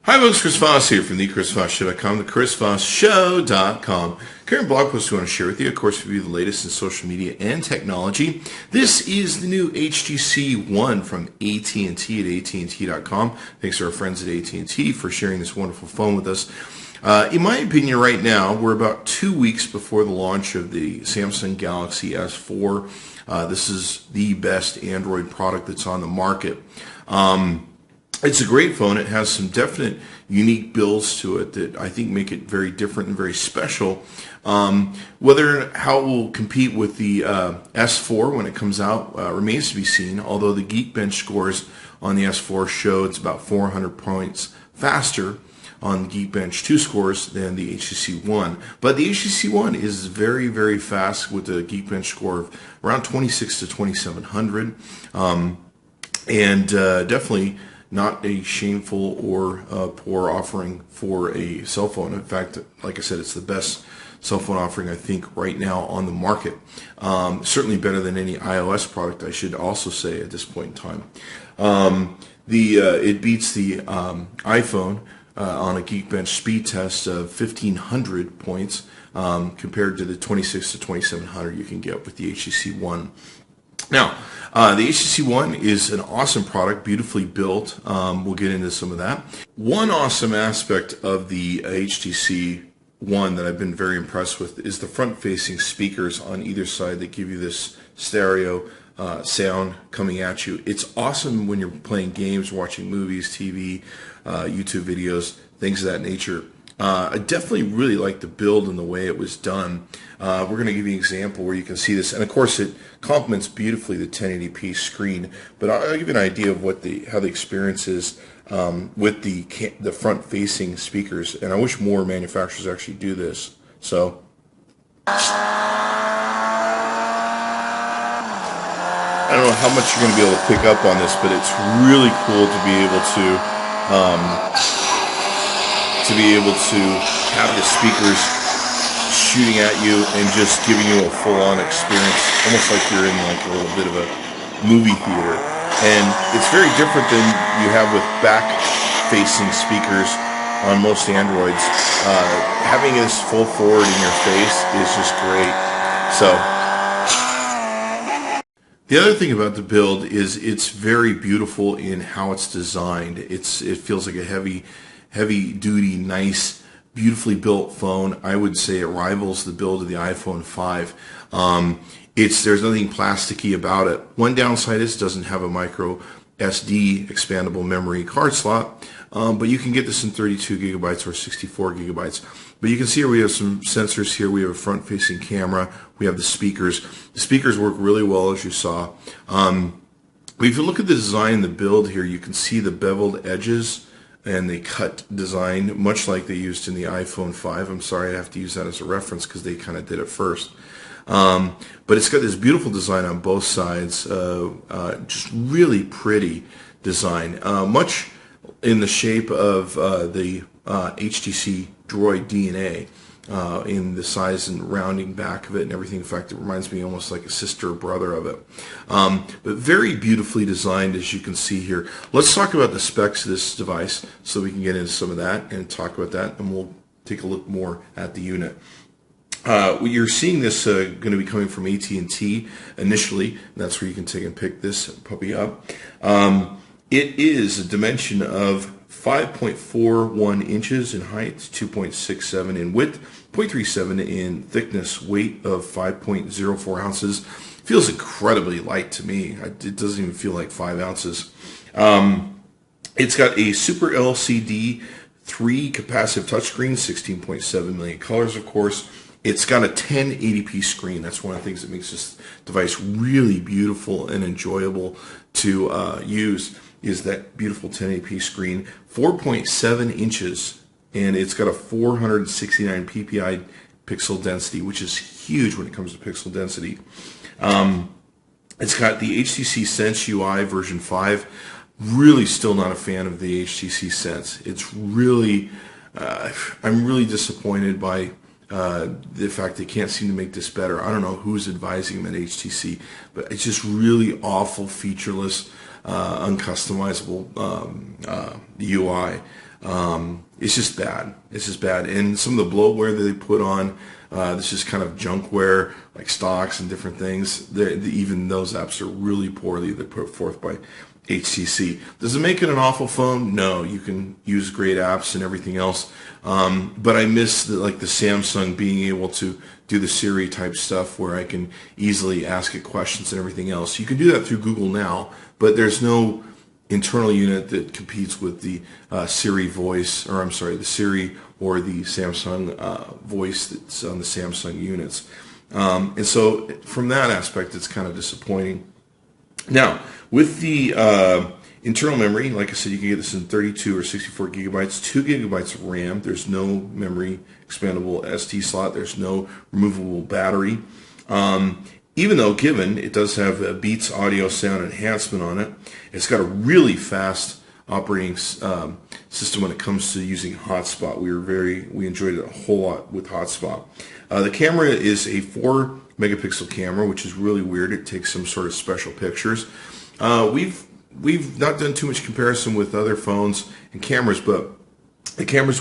Hi folks, Chris Voss here from the ChrisVossShow.com, the ChrisVossShow.com. Current blog post we want to share with you, of course, review the latest in social media and technology. This is the new HTC One from AT&T at AT&T.com. Thanks to our friends at AT&T for sharing this wonderful phone with us. In my opinion, right now, we're about 2 weeks before the launch of the Samsung Galaxy S4. This is the best Android product that's on the market. It's a great phone. It has some definite unique builds to it that I think make it very different and very special. Whether how it will compete with the S4 when it comes out remains to be seen, although the Geekbench scores on the S4 show it's about 400 points faster on Geekbench 2 scores than the HTC One. But the HTC One is very, very fast with a Geekbench score of around 26 to 2700, and definitely not a shameful or poor offering for a cell phone. In fact, like I said, it's the best cell phone offering I think right now on the market. Certainly better than any iOS product, I should also say at this point in time. It beats the iPhone on a Geekbench speed test of 1500 points compared to the 26 to 2700 you can get with the HTC One. Now, the HTC One is an awesome product, beautifully built. We'll get into some of that. One awesome aspect of the HTC One that I've been very impressed with is the front-facing speakers on either side that give you this stereo sound coming at you. It's awesome when you're playing games, watching movies, TV, YouTube videos, things of that nature. I definitely really like the build and the way it was done. We're going to give you an example where you can see this, and of course it complements beautifully the 1080p screen. But I'll give you an idea of what how the experience is with the front-facing speakers. And I wish more manufacturers actually do this. So. I don't know how much you're going to be able to pick up on this, but it's really cool to be able to have the speakers shooting at you and just giving you a full-on experience, almost like you're in like a little bit of a movie theater. And it's very different than you have with back-facing speakers on most Androids. Having this full forward in your face is just great. So. The other thing about the build is it's very beautiful in how it's designed. It feels like a heavy-duty, nice, beautifully built phone. I would say it rivals the build of the iPhone 5. There's nothing plasticky about it. One downside is it doesn't have a micro SD expandable memory card slot, but you can get this in 32 gigabytes or 64 gigabytes. But you can see here we have some sensors here. We have a front-facing camera. We have the speakers. The speakers work really well, as you saw. But if you look at the design and the build here, you can see the beveled edges and the cut design, much like they used in the iPhone 5. I'm sorry I have to use that as a reference because they kind of did it first. But it's got this beautiful design on both sides, just really pretty design, much in the shape of the HTC Droid DNA, in the size and rounding back of it and everything. In fact, it reminds me almost like a sister or brother of it. But very beautifully designed, as you can see here. Let's talk about the specs of this device so we can get into some of that and talk about that, and we'll take a look more at the unit. You're seeing this going to be coming from AT&T initially, and that's where you can take and pick this puppy up. It is a dimension of 5.41 inches in height, 2.67 in width, 0.37 in thickness, weight of 5.04 ounces. Feels incredibly light to me. It doesn't even feel like 5 ounces. It's got a Super LCD 3 capacitive touchscreen, 16.7 million colors, of course. It's got a 1080p screen. That's one of the things that makes this device really beautiful and enjoyable to use, is that beautiful 1080p screen. 4.7 inches, and it's got a 469 ppi pixel density, which is huge when it comes to pixel density. It's got the HTC Sense UI version 5. Really still not a fan of the HTC Sense. It's really, I'm really disappointed by the fact they can't seem to make this better. I don't know who's advising them at HTC, but it's just really awful, featureless, uncustomizable UI. It's just bad. It's just bad. And some of the bloatware that they put on, this is kind of junkware, like stocks and different things. Even those apps are really poorly put forth by HTC. Does it make it an awful phone? No. You can use great apps and everything else. But I miss the Samsung being able to do the Siri type stuff where I can easily ask it questions and everything else. You can do that through Google now, but there's no internal unit that competes with the Siri voice, or I'm sorry, the Siri or the Samsung voice that's on the Samsung units. And so from that aspect, it's kind of disappointing. Now, with the internal memory, like I said, you can get this in 32 or 64 gigabytes, 2 gigabytes of RAM. There's no memory expandable SD slot. There's no removable battery. Even though given, it does have a Beats audio sound enhancement on it. It's got a really fast operating system when it comes to using hotspot. We enjoyed it a whole lot with hotspot. The camera is a 4 megapixel camera, which is really weird. It takes some sort of special pictures. We've not done too much comparison with other phones and cameras, but the cameras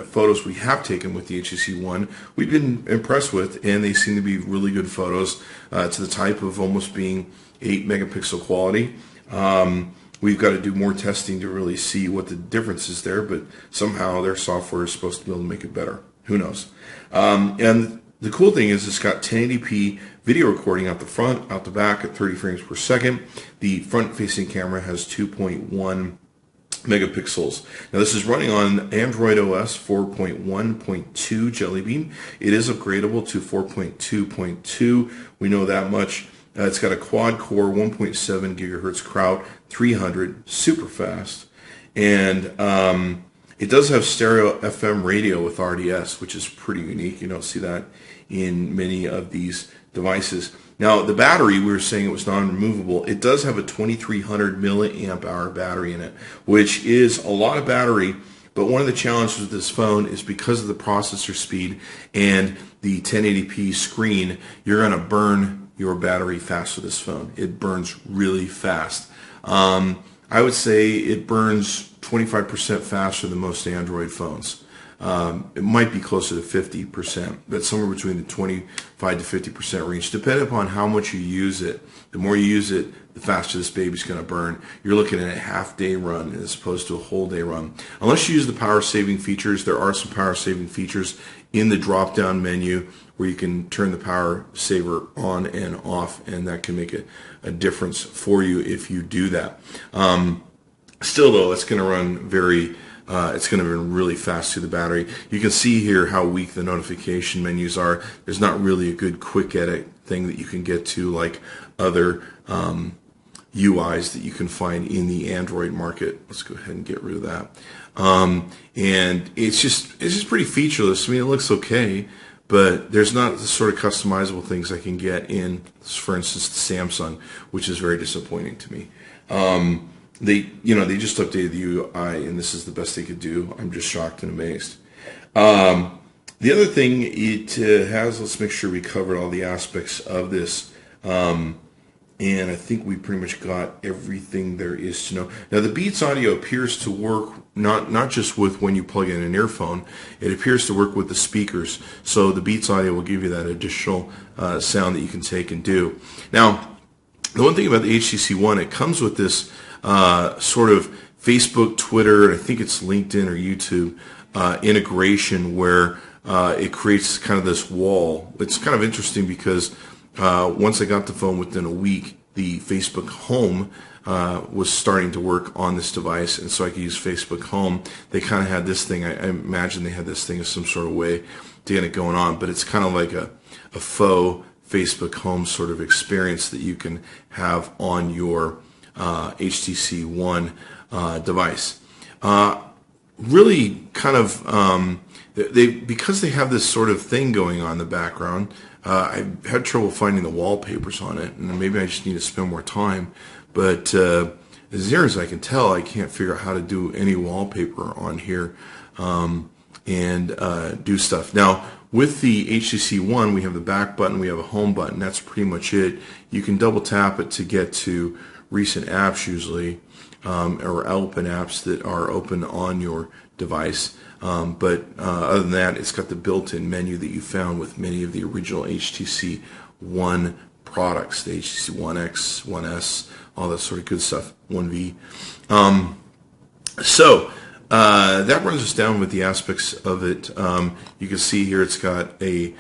photos we have taken with the HTC One, we've been impressed with, and they seem to be really good photos to the type of almost being 8 megapixel quality. We've got to do more testing to really see what the difference is there, but somehow their software is supposed to be able to make it better. Who knows? And the cool thing is it's got 1080p video recording out the front, out the back at 30 frames per second. The front-facing camera has 2.1 megapixels. Now this is running on Android OS 4.1.2 Jelly Bean. It is upgradable to 4.2.2. We know that much. It's got a quad-core 1.7 gigahertz Kraut 300, super fast. And it does have stereo FM radio with RDS, which is pretty unique. You don't see that in many of these devices. Now, the battery, we were saying it was non-removable. It does have a 2300 milliamp hour battery in it, which is a lot of battery. But one of the challenges with this phone is because of the processor speed and the 1080p screen, you're going to burn your battery fast with this phone. It burns really fast. I would say it burns 25% faster than most Android phones. It might be closer to 50%, but somewhere between the 25 to 50% range, depending upon how much you use it. The more you use it, the faster this baby's going to burn. You're looking at a half-day run as opposed to a whole-day run. Unless you use the power-saving features, there are some power-saving features in the drop-down menu where you can turn the power saver on and off, and that can make a difference for you if you do that. Still, though, it's going to run it's going to run really fast through the battery. You can see here how weak the notification menus are. There's not really a good quick edit thing that you can get to like other UIs that you can find in the Android market. Let's go ahead and get rid of that. And it's just pretty featureless. I mean, it looks okay, but there's not the sort of customizable things I can get in, for instance, the Samsung, which is very disappointing to me. They just updated the UI, and this is the best they could do. I'm just shocked and amazed. The other thing it has, let's make sure we covered all the aspects of this. And I think we pretty much got everything there is to know. Now, the Beats audio appears to work not just with when you plug in an earphone. It appears to work with the speakers. So the Beats audio will give you that additional sound that you can take and do. Now, the one thing about the HTC One, it comes with this sort of Facebook, Twitter, and I think it's LinkedIn or YouTube integration where it creates kind of this wall. It's kind of interesting because once I got the phone within a week, the Facebook Home was starting to work on this device, and so I could use Facebook Home. They kind of had this thing, I imagine they had this thing as some sort of way to get it going on, but it's kind of like a faux Facebook Home sort of experience that you can have on your HTC One device. Really kind of, because they have this sort of thing going on in the background, I've had trouble finding the wallpapers on it, and maybe I just need to spend more time. But as near as I can tell, I can't figure out how to do any wallpaper on here and do stuff. Now, with the HTC One, we have the back button, we have a home button. That's pretty much it. You can double tap it to get to recent apps usually, or open apps that are open on your device. But other than that, it's got the built-in menu that you found with many of the original HTC One products, the HTC One X, One S, all that sort of good stuff, One V. So that runs us down with the aspects of it. You can see here it's got a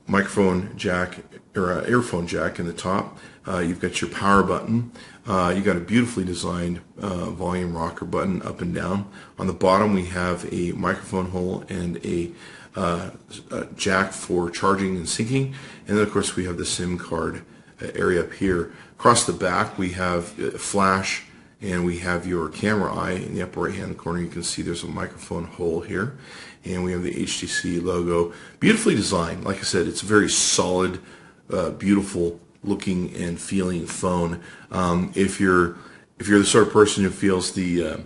microphone jack or earphone jack in the top. You've got your power button. You've got a beautifully designed volume rocker button up and down. On the bottom we have a microphone hole and a jack for charging and syncing. And then of course we have the SIM card area up here. Across the back we have flash, and we have your camera eye. In the upper right hand corner you can see there's a microphone hole here, and we have the HTC logo. Beautifully designed. Like I said, it's a very solid, beautiful looking and feeling phone. If you're the sort of person who feels the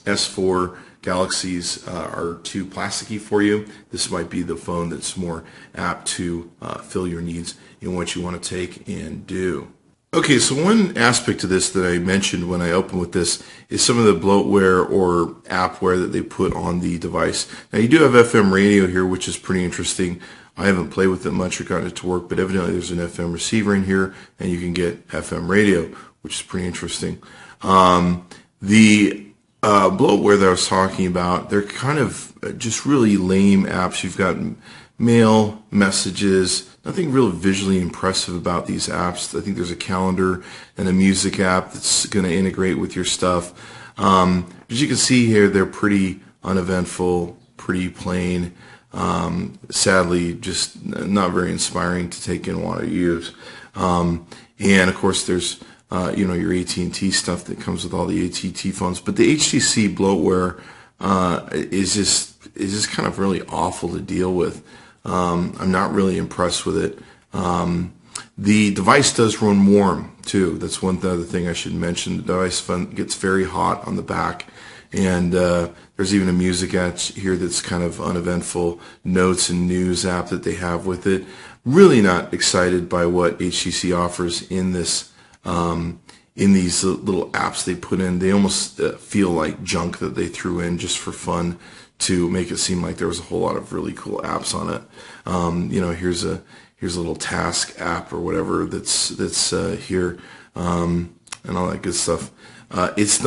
S4 Galaxies are too plasticky for you, this might be the phone that's more apt to fill your needs in what you want to take and do. Okay, so one aspect of this that I mentioned when I opened with this is some of the bloatware or appware that they put on the device. Now you do have FM radio here, which is pretty interesting. I haven't played with it much or gotten it to work, but evidently there's an FM receiver in here, and you can get FM radio, which is pretty interesting. The bloatware that I was talking about, they're kind of just really lame apps. You've got mail, messages, nothing real visually impressive about these apps. I think there's a calendar and a music app that's going to integrate with your stuff. As you can see here, they're pretty uneventful, pretty plain. Sadly, just not very inspiring to take in and want to use. And of course, there's your AT&T stuff that comes with all the AT&T phones. But the HTC bloatware is just kind of really awful to deal with. I'm not really impressed with it. The device does run warm too. That's one other thing I should mention. The device gets very hot on the back, and there's even a music app here that's kind of uneventful, notes and news app that they have with it. Really not excited by what HTC offers in this in these little apps they put in. They almost feel like junk that they threw in just for fun to make it seem like there was a whole lot of really cool apps on it. Here's a little task app or whatever that's here, and all that good stuff. There's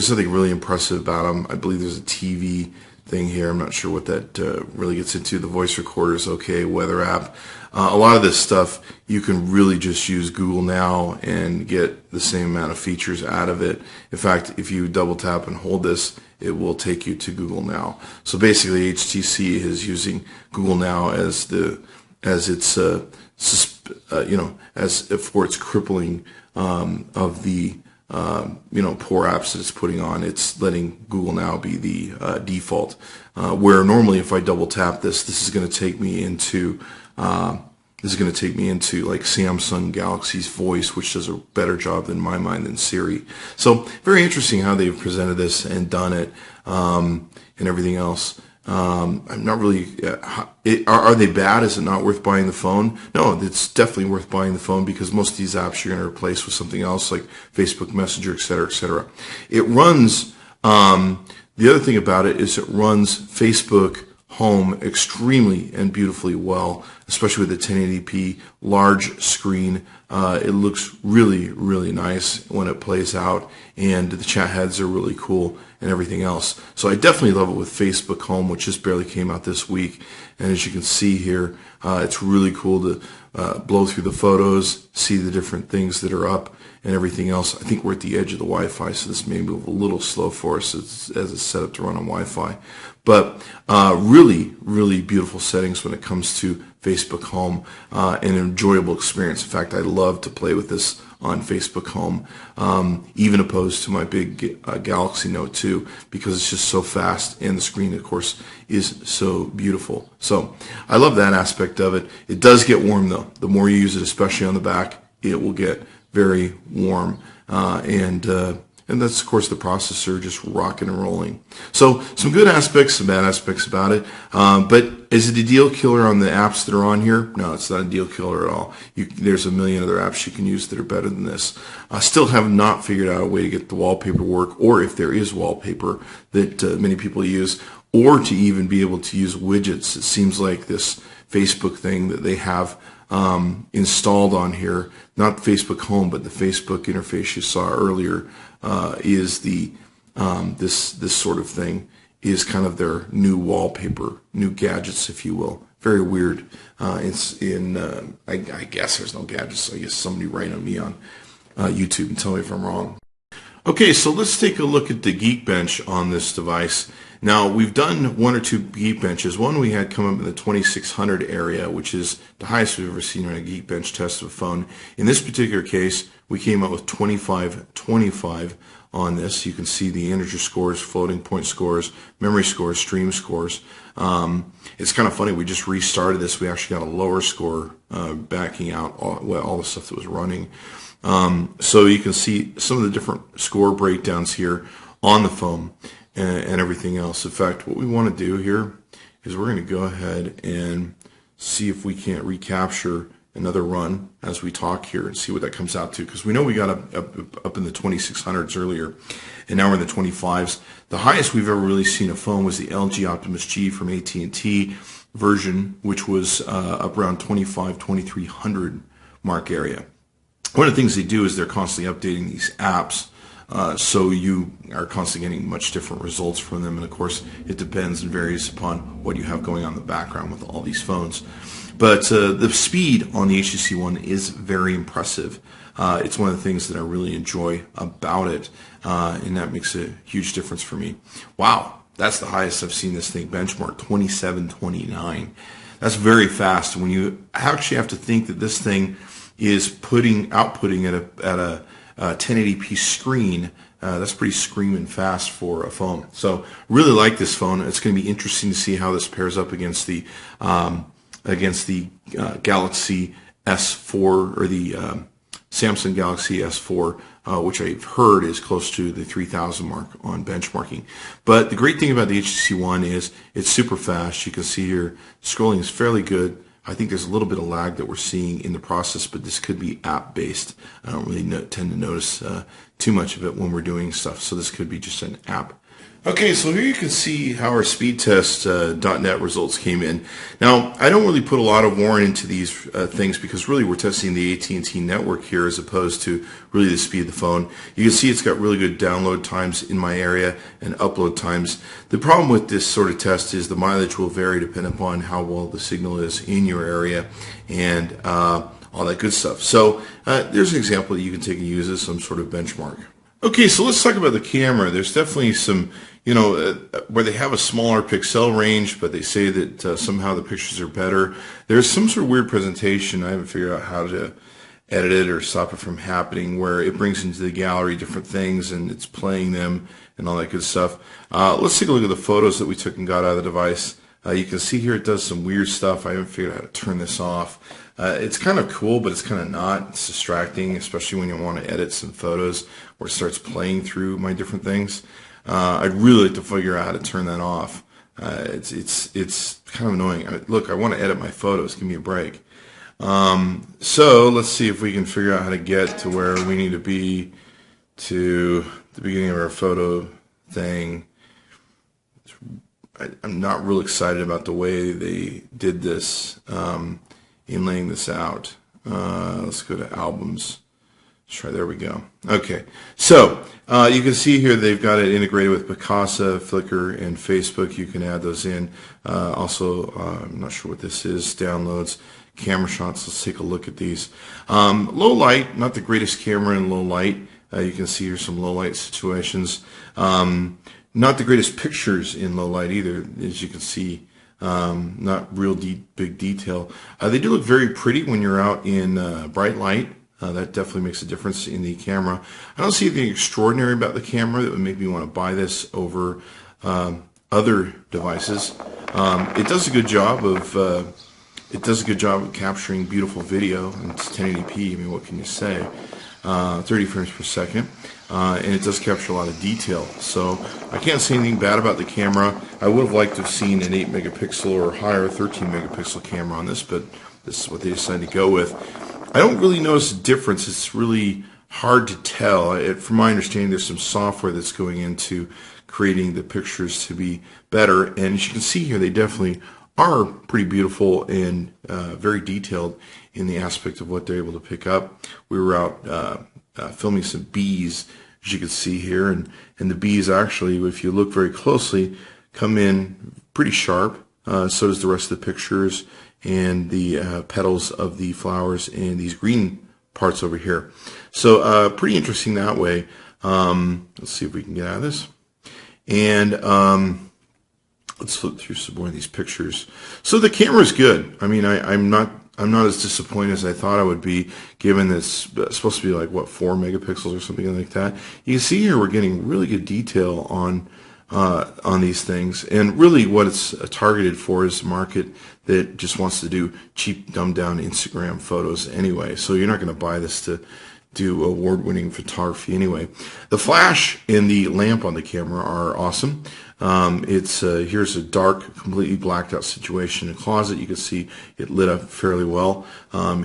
nothing really impressive about them. I believe there's a TV thing here. I'm not sure what that really gets into. The voice recorder is okay. Weather app. A lot of this stuff you can really just use Google Now and get the same amount of features out of it. In fact, if you double tap and hold this, it will take you to Google Now. So basically, HTC is using Google Now as its as for its crippling of the poor apps that it's putting on. It's letting Google Now be the default. Where normally, if I double tap this is going to take me into like Samsung Galaxy's voice, which does a better job in my mind than Siri. So very interesting how they've presented this and done it, and everything else. I'm not really. Are they bad? Is it not worth buying the phone? No, it's definitely worth buying the phone because most of these apps you're going to replace with something else like Facebook Messenger, etc., etc. It runs. The other thing about it is it runs Facebook Home extremely and beautifully well, especially with the 1080p large screen. It looks really, really nice when it plays out, and the chat heads are really cool and everything else. So I definitely love it with Facebook Home, which just barely came out this week. And as you can see here, it's really cool to blow through the photos, see the different things that are up and everything else. I think we're at the edge of the Wi-Fi, so this may move a little slow for us as it's set up to run on Wi-Fi. But really, really beautiful settings when it comes to Facebook Home, and an enjoyable experience. In fact, I love to play with this on Facebook Home, even opposed to my big Galaxy Note 2, because it's just so fast, and the screen, of course, is so beautiful. So I love that aspect of it. It does get warm, though. The more you use it, especially on the back, it will get very warm, and And that's, of course, the processor just rocking and rolling. So some good aspects, some bad aspects about it. But is it a deal killer on the apps that are on here? No, it's not a deal killer at all. There's a million other apps you can use that are better than this. I still have not figured out a way to get the wallpaper work, or if there is wallpaper that many people use, or to even be able to use widgets. It seems like this Facebook thing that they have installed on here, not Facebook Home, but the Facebook interface you saw earlier, is this sort of thing is kind of their new wallpaper, new gadgets, if you will. Very weird. I guess there's no gadgets, so I guess somebody write on me on YouTube and tell me if I'm wrong. Okay, so let's take a look at the Geekbench on this device. Now, we've done one or two Geekbenches. One we had come up in the 2600 area, which is the highest we've ever seen on a Geekbench test of a phone. In this particular case, we came up with 2525 on this. You can see the integer scores, floating point scores, memory scores, stream scores. It's kind of funny, we just restarted this. We actually got a lower score backing out all the stuff that was running. So you can see some of the different score breakdowns here on the phone and everything else. In fact, what we want to do here is we're going to go ahead and see if we can't recapture another run as we talk here and see what that comes out to, because we know we got up in the 2600s earlier, and now we're in the 25s. The highest we've ever really seen a phone was the LG Optimus G from AT&T version, which was up around 2300 mark area. One of the things they do is they're constantly updating these apps, so you are constantly getting much different results from them. And of course, it depends and varies upon what you have going on in the background with all these phones. But the speed on the HTC One is very impressive. It's one of the things that I really enjoy about it, and that makes a huge difference for me. Wow, that's the highest I've seen this thing benchmark, 2729. That's very fast. When you actually have to think that this thing is outputting at a 1080p screen, that's pretty screaming fast for a phone. So really like this phone. It's going to be interesting to see how this pairs up against the Galaxy S4 or the Samsung Galaxy S4, which I've heard is close to the 3000 mark on benchmarking. But the great thing about the HTC One is it's super fast. You can see here scrolling is fairly good. I think there's a little bit of lag that we're seeing in the process, but this could be app-based. I don't really tend to notice too much of it when we're doing stuff, so this could be just an app. Okay, so here you can see how our speed test .NET results came in. Now, I don't really put a lot of warrant into these things because really we're testing the AT&T network here as opposed to really the speed of the phone. You can see it's got really good download times in my area and upload times. The problem with this sort of test is the mileage will vary depending upon how well the signal is in your area and all that good stuff. So there's an example that you can take and use as some sort of benchmark. Okay, so let's talk about the camera. There's definitely some, where they have a smaller pixel range, but they say that somehow the pictures are better. There's some sort of weird presentation. I haven't figured out how to edit it or stop it from happening, where it brings into the gallery different things and it's playing them and all that good stuff. Let's take a look at the photos that we took and got out of the device. You can see here it does some weird stuff. I haven't figured out how to turn this off. It's kind of cool, but it's kind of not. It's distracting, especially when you want to edit some photos where it starts playing through my different things. I'd really like to figure out how to turn that off. It's kind of annoying. Look, I want to edit my photos. Give me a break. So let's see if we can figure out how to get to where we need to be to the beginning of our photo thing. I'm not real excited about the way they did this in laying this out. Let's go to albums. Let's try, there we go. Okay, so you can see here they've got it integrated with Picasa, Flickr, and Facebook. You can add those in. Also, I'm not sure what this is, downloads, camera shots. Let's take a look at these. Low light, not the greatest camera in low light. You can see here some low light situations. Not the greatest pictures in low light either, as you can see. Not real big detail. They do look very pretty when you're out in bright light. That definitely makes a difference in the camera. I don't see anything extraordinary about the camera that would make me want to buy this over other devices. It does a good job of capturing beautiful video, and it's 1080p. I mean, what can you say? 30 frames per second, and it does capture a lot of detail. So I can't say anything bad about the camera. I would have liked to have seen an 8 megapixel or higher 13 megapixel camera on this, but this is what they decided to go with. I don't really notice a difference. It's really hard to tell. From my understanding, there's some software that's going into creating the pictures to be better, and as you can see here, they definitely are pretty beautiful and very detailed in the aspect of what they're able to pick up. We were out filming some bees, as you can see here, and the bees actually, if you look very closely, come in pretty sharp. So does the rest of the pictures and the petals of the flowers and these green parts over here. So pretty interesting that way. Let's see if we can get out of this. And let's flip through some more of these pictures. So the camera is good. I mean, I'm not as disappointed as I thought I would be, given that it's supposed to be like, what, 4 megapixels or something like that. You can see here we're getting really good detail on these things, and really what it's targeted for is a market that just wants to do cheap, dumbed down Instagram photos anyway. So you're not going to buy this to do award-winning photography anyway. The flash and the lamp on the camera are awesome. Here's a dark, completely blacked out situation in a closet. You can see it lit up fairly well.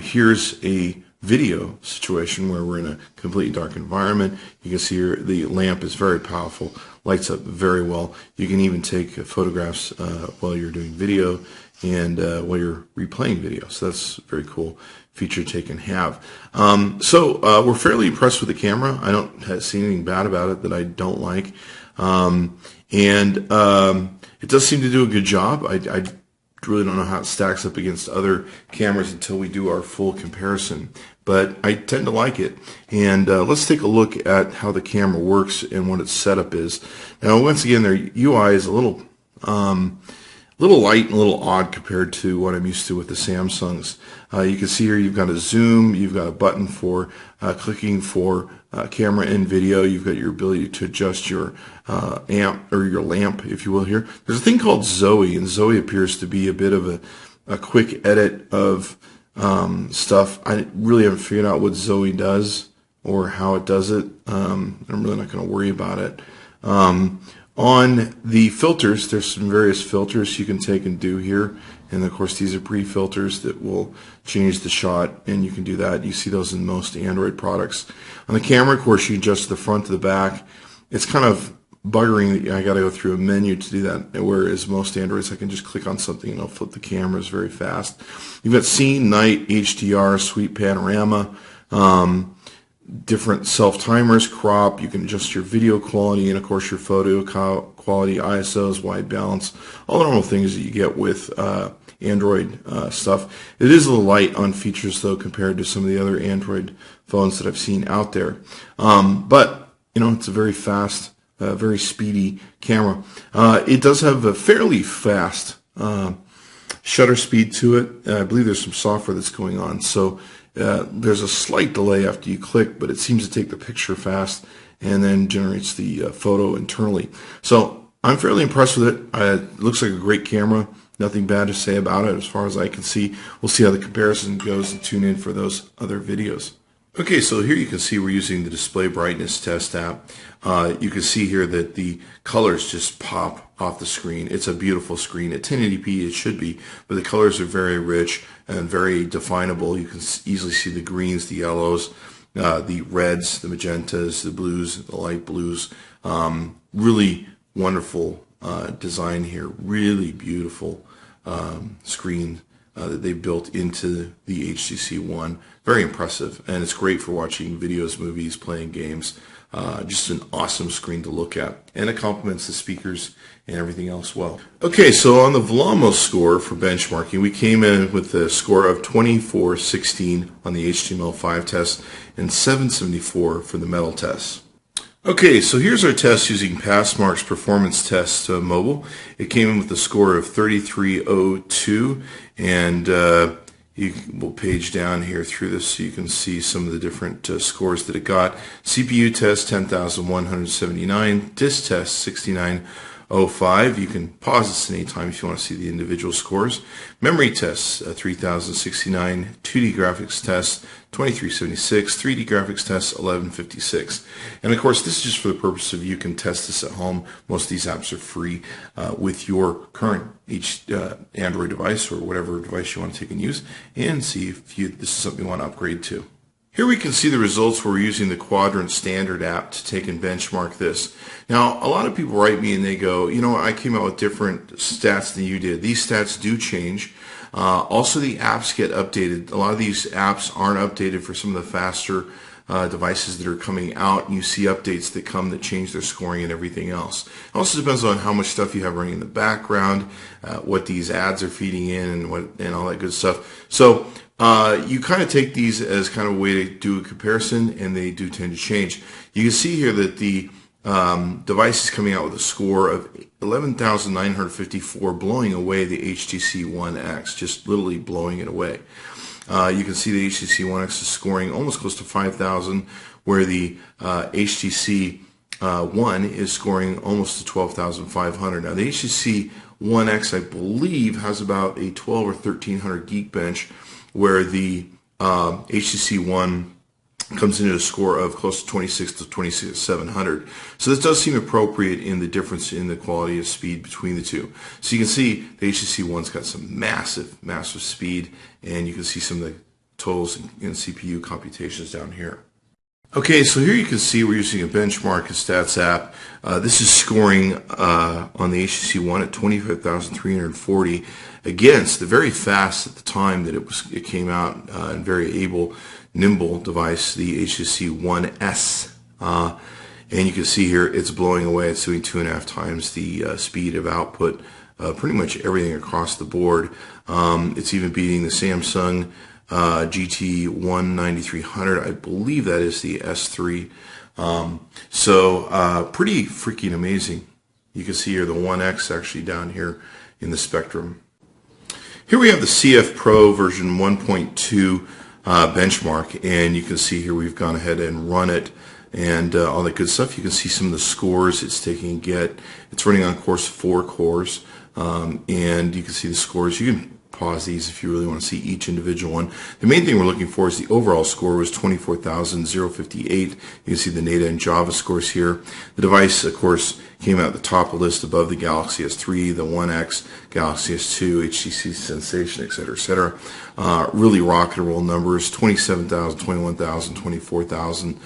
Here's a video situation where we're in a completely dark environment. You can see here the lamp is very powerful, lights up very well. You can even take photographs while you're doing video and while you're replaying video. So that's a very cool feature to take and have. So we're fairly impressed with the camera. I don't see anything bad about it that I don't like. It does seem to do a good job. I really don't know how it stacks up against other cameras until we do our full comparison, but I tend to like it. And let's take a look at how the camera works and what its setup is. Now, once again, their UI is a little light and a little odd compared to what I'm used to with the Samsungs. You can see here you've got a zoom, you've got a button for clicking for camera and video. You've got your ability to adjust your amp or your lamp, if you will. Here, there's a thing called Zoe, and Zoe appears to be a bit of a quick edit of stuff. I really haven't figured out what Zoe does or how it does it. I'm really not going to worry about it. On the filters, there's some various filters you can take and do here. And of course, these are pre-filters that will change the shot, and you can do that. You see those in most Android products. On the camera, of course, you adjust the front to the back. It's kind of buggering that I got to go through a menu to do that, whereas most Androids, I can just click on something and it'll flip the cameras very fast. You've got scene, night, HDR, sweep panorama, different self-timers, crop. You can adjust your video quality and, of course, your photo quality, ISOs, white balance, all the normal things that you get with Android stuff. It is a little light on features, though, compared to some of the other Android phones that I've seen out there. But, you know, it's a very fast, very speedy camera. It does have a fairly fast shutter speed to it. I believe there's some software that's going on, so there's a slight delay after you click, but it seems to take the picture fast and then generates the photo internally. So I'm fairly impressed with it. It looks like a great camera. Nothing bad to say about it as far as I can see. We'll see how the comparison goes and tune in for those other videos. Okay, so here you can see we're using the display brightness test app. You can see here that the colors just pop off the screen. It's a beautiful screen. At 1080p it should be, but the colors are very rich and very definable. You can easily see the greens, the yellows, the reds, the magentas, the blues, the light blues. Really wonderful design here. Really beautiful screen that they built into the HTC One. Very impressive, and it's great for watching videos, movies, playing games. Just an awesome screen to look at, and it complements the speakers and everything else well. Okay, so on the Velamo score for benchmarking, we came in with a score of 2416 on the HTML5 test and 774 for the metal test. Okay, so here's our test using Passmark's performance test mobile. It came in with a score of 3302, and we'll page down here through this so you can see some of the different scores that it got. CPU test 10,179, disk test 69 05. You can pause this anytime if you want to see the individual scores. Memory tests, 3069. 2D graphics tests, 2376. 3D graphics tests, 1156. And of course, this is just for the purpose of you can test this at home. Most of these apps are free with your current Android device or whatever device you want to take and use, and see if this is something you want to upgrade to. Here we can see the results where we're using the Quadrant Standard app to take and benchmark this. Now, a lot of people write me and they go, I came out with different stats than you did. These stats do change. Also, the apps get updated. A lot of these apps aren't updated for some of the faster devices that are coming out, and you see updates that come that change their scoring and everything else. It also depends on how much stuff you have running in the background, what these ads are feeding in, and all that good stuff. So you kind of take these as kind of a way to do a comparison, and they do tend to change. You can see here that the device is coming out with a score of 11,954, blowing away the HTC One X, just literally blowing it away. You can see the HTC One X is scoring almost close to 5,000, where the HTC One is scoring almost to 12,500. Now, the HTC One X, I believe, has about a 12 or 1,300 Geekbench, where the HTC One comes into a score of close to 26 to 26,700. So this does seem appropriate in the difference in the quality of speed between the two. So you can see the HTC One's got some massive speed, and you can see some of the totals in CPU computations down here. Okay, so here you can see we're using a benchmark and stats app. This is scoring on the HTC One at 25,340 against the very fast at the time that it came out and very nimble device, the HTC One S. And you can see here it's blowing away. It's doing 2.5 times the speed of output, pretty much everything across the board. It's even beating the Samsung GT1 9300. I believe that is the S3. So pretty freaking amazing. You can see here the One X actually down here in the spectrum. Here we have the CF Pro version 1.2 benchmark, and you can see here we've gone ahead and run it and all that good stuff. You can see some of the scores it's taking. It's running on course 4 cores, and you can see the scores. You can pause these if you really want to see each individual one. The main thing we're looking for is the overall score was 24,058. You can see the NATA and Java scores here. The device, of course, came out at the top of the list above the Galaxy S3, the One X, Galaxy S2, HTC Sensation, etc., etc. Really rock and roll numbers, 27,000, 21,000, 24,000.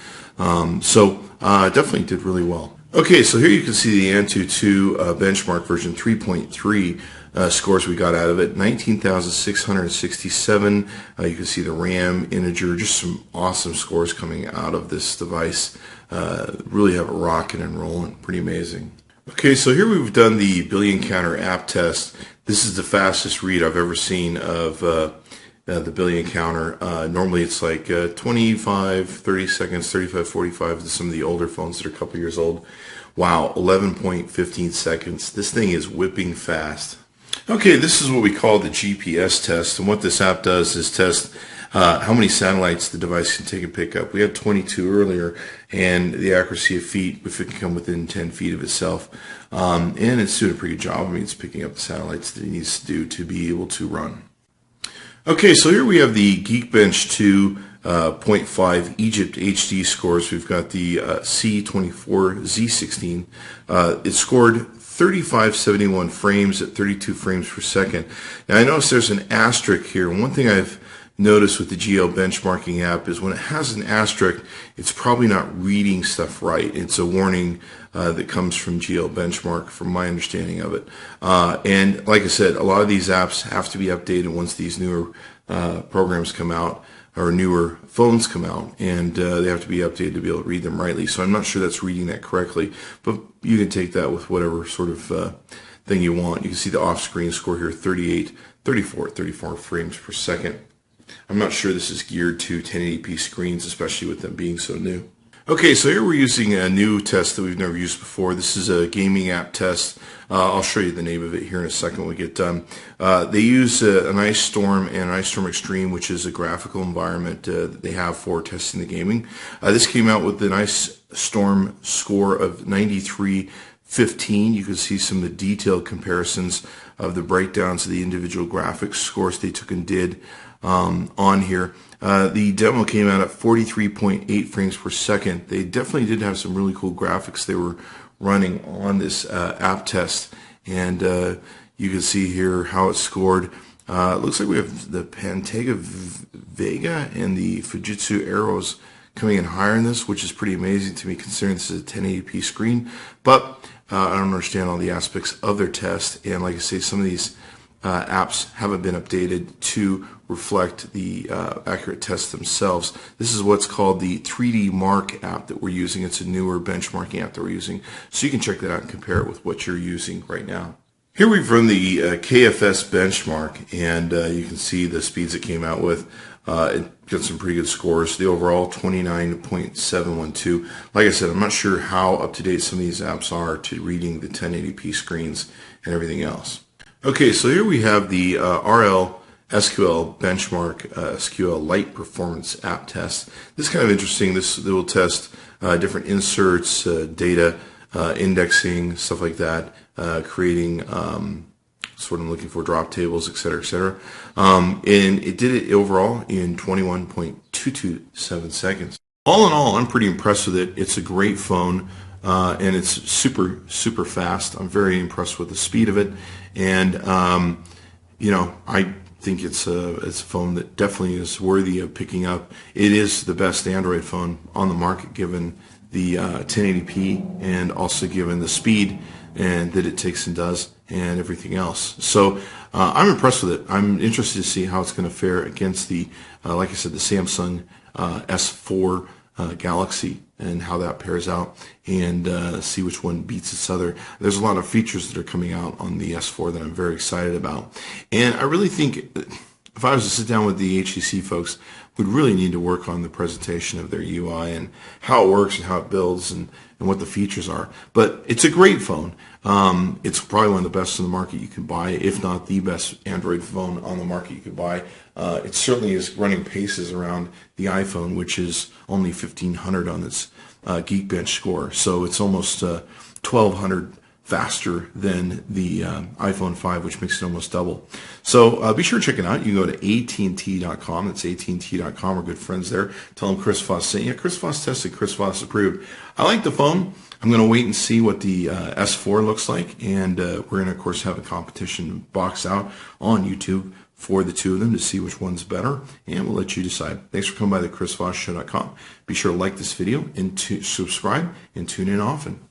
So definitely did really well. Okay, so here you can see the AnTuTu benchmark version 3.3 scores we got out of it. 19,667. You can see the RAM, integer, just some awesome scores coming out of this device. Really have it rocking and rolling. Pretty amazing. Okay, so here we've done the Billion Counter app test. This is the fastest read I've ever seen of the Billion Counter. Normally it's like 25, 30 seconds, 35, 45 to some of the older phones that are a couple years old. Wow, 11.15 seconds. This thing is whipping fast. Okay, this is what we call the GPS test, and what this app does is test how many satellites the device can take and pick up. We had 22 earlier, and the accuracy of feet, if it can come within 10 feet of itself. And it's doing a pretty good job. I mean, it's picking up the satellites that it needs to do to be able to run. Okay, so here we have the Geekbench 2.5 Egypt HD scores. We've got the C24Z16. It scored 3571 frames at 32 frames per second. Now I notice there's an asterisk here. One thing I've noticed with the GL benchmarking app is when it has an asterisk, it's probably not reading stuff right. It's a warning that comes from GL benchmark, from my understanding of it. And like I said, a lot of these apps have to be updated once these newer programs come out, or newer phones come out, and they have to be updated to be able to read them rightly. So I'm not sure that's reading that correctly, but you can take that with whatever sort of thing you want. You can see the off-screen score here, 34 frames per second. I'm not sure this is geared to 1080p screens, especially with them being so new. Okay, so here we're using a new test that we've never used before. This is a gaming app test. I'll show you the name of it here in a second when we get done. They use an Ice Storm and an Ice Storm Extreme, which is a graphical environment that they have for testing the gaming. This came out with an Ice Storm score of 93 15, you can see some of the detailed comparisons of the breakdowns of the individual graphics scores they took and did on here. The demo came out at 43.8 frames per second. They definitely did have some really cool graphics they were running on this app test, and you can see here how it scored. It looks like we have the Pantega Vega and the Fujitsu Arrows coming in higher in this, which is pretty amazing to me considering this is a 1080p screen. But I don't understand all the aspects of their test, and like I say, some of these apps haven't been updated to reflect the accurate tests themselves. This is what's called the 3D Mark app that we're using. It's a newer benchmarking app that we're using, so you can check that out and compare it with what you're using right now. Here we've run the KFS benchmark, and you can see the speeds it came out with. It got some pretty good scores. The overall 29.712. Like I said, I'm not sure how up to date some of these apps are to reading the 1080p screens and everything else. Okay, so here we have the RL SQL benchmark SQL Lite performance app test. This is kind of interesting. This will test different inserts, data, indexing, stuff like that, creating sort of looking for drop tables, etc., etc. And it did it overall in 21.227 seconds. All in all, I'm pretty impressed with it. It's a great phone, and it's super, super fast. I'm very impressed with the speed of it, and you know, I think it's a phone that definitely is worthy of picking up. It is the best Android phone on the market, given the 1080p and also given the speed and that it takes and does and everything else. So I'm impressed with it. I'm interested to see how it's going to fare against the, like I said, the Samsung S4 Galaxy and how that pairs out, and see which one beats its other. There's a lot of features that are coming out on the S4 that I'm very excited about. And I really think if I was to sit down with the HTC folks, we'd really need to work on the presentation of their UI and how it works and how it builds and what the features are. But it's a great phone. It's probably one of the best in the market you can buy, if not the best Android phone on the market you could buy. It certainly is running paces around the iPhone, which is only 1,500 on its Geekbench score. So it's almost 1,200 faster than the iPhone 5, which makes it almost double. So be sure to check it out. You can go to amzn.to. That's AT&T.com. We're good friends there. Tell them Chris Voss sent you. Chris Voss tested, Chris Voss approved. I like the phone. I'm going to wait and see what the S4 looks like, and we're going to, of course, have a competition box out on YouTube for the two of them to see which one's better, and we'll let you decide. Thanks for coming by the ChrisVossShow.com. Be sure to like this video and to subscribe and tune in often.